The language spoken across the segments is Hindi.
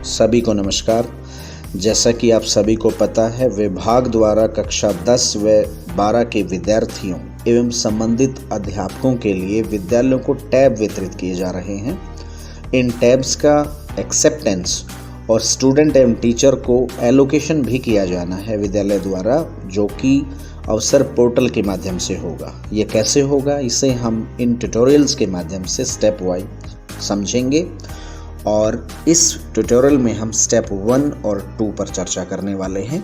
सभी को नमस्कार। जैसा कि आप सभी को पता है, विभाग द्वारा कक्षा 10 व 12 के विद्यार्थियों एवं संबंधित अध्यापकों के लिए विद्यालयों को टैब वितरित किए जा रहे हैं। इन टैब्स का एक्सेप्टेंस और स्टूडेंट एवं टीचर को एलोकेशन भी किया जाना है विद्यालय द्वारा, जो कि अवसर पोर्टल के माध्यम से होगा। ये कैसे होगा, इसे हम इन ट्यूटोरियल्स के माध्यम से स्टेप वाइज समझेंगे और इस ट्यूटोरियल में हम स्टेप 1 और 2 पर चर्चा करने वाले हैं।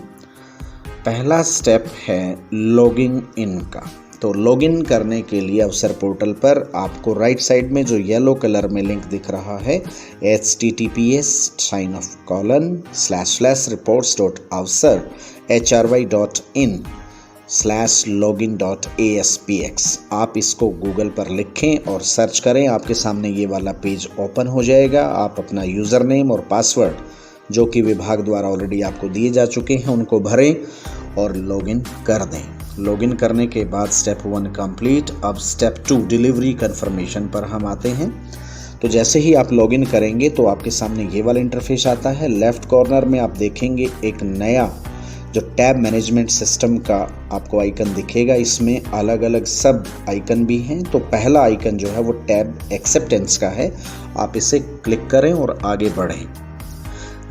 पहला स्टेप है लॉगिंग इन का। तो लॉगिन करने के लिए अवसर पोर्टल पर आपको राइट साइड में जो येलो कलर में लिंक दिख रहा है https://reports.avsar.hry.in/login.aspx, आप इसको गूगल पर लिखें और सर्च करें। आपके सामने ये वाला पेज ओपन हो जाएगा। आप अपना यूज़र नेम और पासवर्ड, जो कि विभाग द्वारा ऑलरेडी आपको दिए जा चुके हैं, उनको भरें और लॉगिन कर दें। लॉगिन करने के बाद स्टेप 1 कंप्लीट। अब स्टेप 2 डिलीवरी कंफर्मेशन पर हम आते हैं। तो जैसे ही आप लॉगिन करेंगे तो आपके सामने ये वाला इंटरफेस आता है। लेफ्ट कॉर्नर में आप देखेंगे एक नया जो टैब मैनेजमेंट सिस्टम का आपको आइकन दिखेगा। इसमें अलग अलग सब आइकन भी हैं। तो पहला आइकन जो है वो टैब एक्सेप्टेंस का है। आप इसे क्लिक करें और आगे बढ़ें।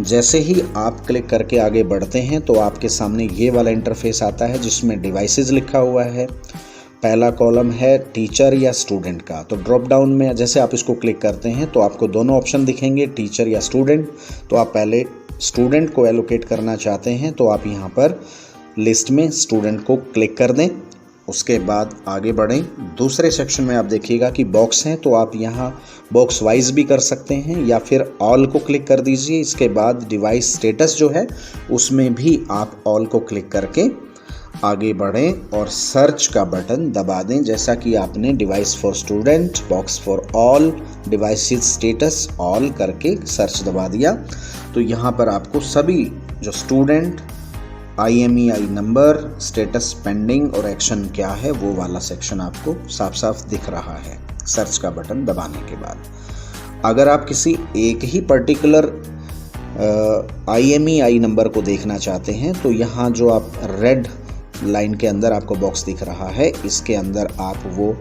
जैसे ही आप क्लिक करके आगे बढ़ते हैं तो आपके सामने ये वाला इंटरफेस आता है जिसमें डिवाइसेस लिखा हुआ है। पहला कॉलम है टीचर या स्टूडेंट का। तो ड्रॉप डाउन में जैसे आप इसको क्लिक करते हैं तो आपको दोनों ऑप्शन दिखेंगे, टीचर या स्टूडेंट। तो आप पहले स्टूडेंट को एलोकेट करना चाहते हैं तो आप यहाँ पर लिस्ट में स्टूडेंट को क्लिक कर दें। उसके बाद आगे बढ़ें। दूसरे सेक्शन में आप देखिएगा कि बॉक्स हैं, तो आप यहाँ बॉक्स वाइज भी कर सकते हैं या फिर ऑल को क्लिक कर दीजिए। इसके बाद डिवाइस स्टेटस जो है उसमें भी आप ऑल को क्लिक करके आगे बढ़ें और सर्च का बटन दबा दें। जैसा कि आपने device for student, box for all, devices status all करके सर्च दबा दिया तो यहाँ पर आपको सभी जो student, IMEI number, status pending और एक्शन क्या है वो वाला सेक्शन आपको साफ साफ दिख रहा है सर्च का बटन दबाने के बाद। अगर आप किसी एक ही पर्टिकुलर IMEI नंबर को देखना चाहते हैं तो यहाँ जो आप रेड लाइन के अंदर आपको बॉक्स दिख रहा है, इसके अंदर आप वो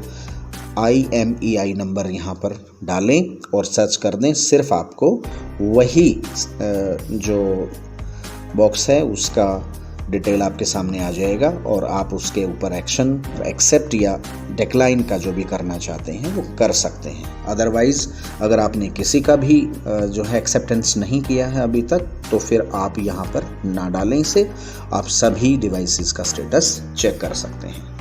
IMEI नंबर यहाँ पर डालें और सर्च कर दें। सिर्फ आपको वही जो बॉक्स है उसका डिटेल आपके सामने आ जाएगा और आप उसके ऊपर एक्शन, एक्सेप्ट या डिक्लाइन का जो भी करना चाहते हैं वो कर सकते हैं। अदरवाइज़ अगर आपने किसी का भी जो है एक्सेप्टेंस नहीं किया है अभी तक तो फिर आप यहाँ पर ना डालें इसे। आप सभी डिवाइसेस का स्टेटस चेक कर सकते हैं।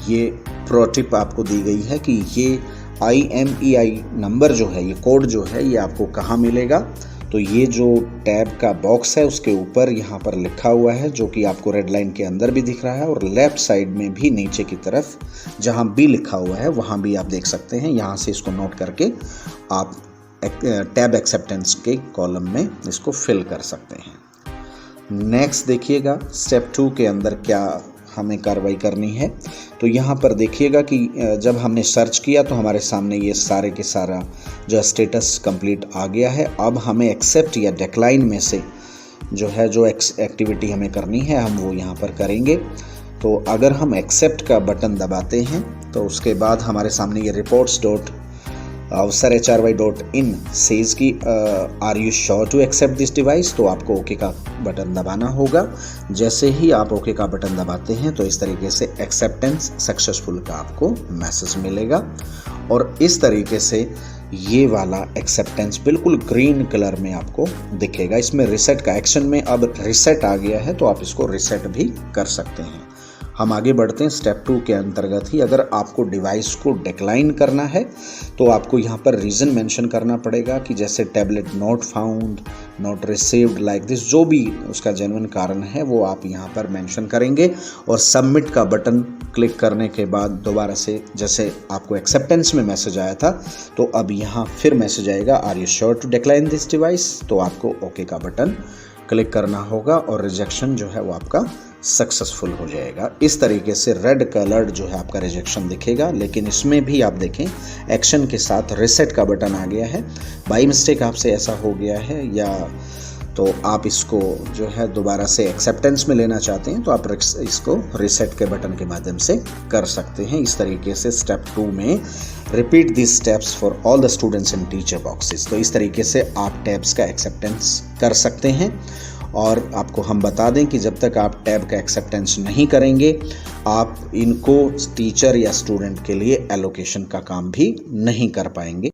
ये प्रो टिप आपको दी गई है कि ये IMEI नंबर जो है, ये कोड जो है, ये आपको कहाँ मिलेगा। तो ये जो टैब का बॉक्स है उसके ऊपर यहाँ पर लिखा हुआ है, जो कि आपको रेड लाइन के अंदर भी दिख रहा है और लेफ्ट साइड में भी नीचे की तरफ जहाँ भी लिखा हुआ है वहाँ भी आप देख सकते हैं। यहाँ से इसको नोट करके आप टैब एक्सेप्टेंस के कॉलम में इसको फिल कर सकते हैं। नेक्स्ट देखिएगा स्टेप 2 के अंदर क्या हमें कार्रवाई करनी है। तो यहाँ पर देखिएगा कि जब हमने सर्च किया तो हमारे सामने ये सारे के सारा जो स्टेटस कंप्लीट आ गया है। अब हमें एक्सेप्ट या डिक्लाइन में से जो है जो एक्टिविटी हमें करनी है हम वो यहाँ पर करेंगे। तो अगर हम एक्सेप्ट का बटन दबाते हैं तो उसके बाद हमारे सामने ये reports.avsar.hry.in सेज की are you sure to accept this device. तो आपको ओके का बटन दबाना होगा। जैसे ही आप ओके का बटन दबाते हैं तो इस तरीके से एक्सेप्टेंस सक्सेसफुल का आपको मैसेज मिलेगा और इस तरीके से ये वाला एक्सेप्टेंस बिल्कुल ग्रीन कलर में आपको दिखेगा। इसमें रिसेट का एक्शन में अब रिसेट आ गया है तो आप इसको रिसेट भी कर सकते हैं। हम आगे बढ़ते हैं स्टेप 2 के अंतर्गत ही। अगर आपको डिवाइस को डिक्लाइन करना है तो आपको यहाँ पर रीज़न मेंशन करना पड़ेगा कि जैसे tablet not found, not received, like this, जो भी उसका जेन्युइन कारण है वो आप यहाँ पर मेंशन करेंगे और सबमिट का बटन क्लिक करने के बाद दोबारा से जैसे आपको एक्सेप्टेंस में मैसेज आया था तो अब यहाँ फिर मैसेज आएगा are you sure to decline this device. तो आपको ओके का बटन क्लिक करना होगा और रिजेक्शन जो है वो आपका सक्सेसफुल हो जाएगा। इस तरीके से रेड कलर्ड जो है आपका रिजेक्शन दिखेगा, लेकिन इसमें भी आप देखें एक्शन के साथ रीसेट का बटन आ गया है। बाय मिस्टेक आपसे ऐसा हो गया है या तो आप इसको जो है दोबारा से एक्सेप्टेंस में लेना चाहते हैं तो आप इसको रीसेट के बटन के माध्यम से कर सकते हैं। इस तरीके से स्टेप 2 में repeat this steps for all the students in teacher boxes. तो इस तरीके से आप टैब्स का एक्सेप्टेंस कर सकते हैं। और आपको हम बता दें कि जब तक आप टैब का एक्सेप्टेंस नहीं करेंगे आप इनको टीचर या स्टूडेंट के लिए एलोकेशन का काम भी नहीं कर पाएंगे।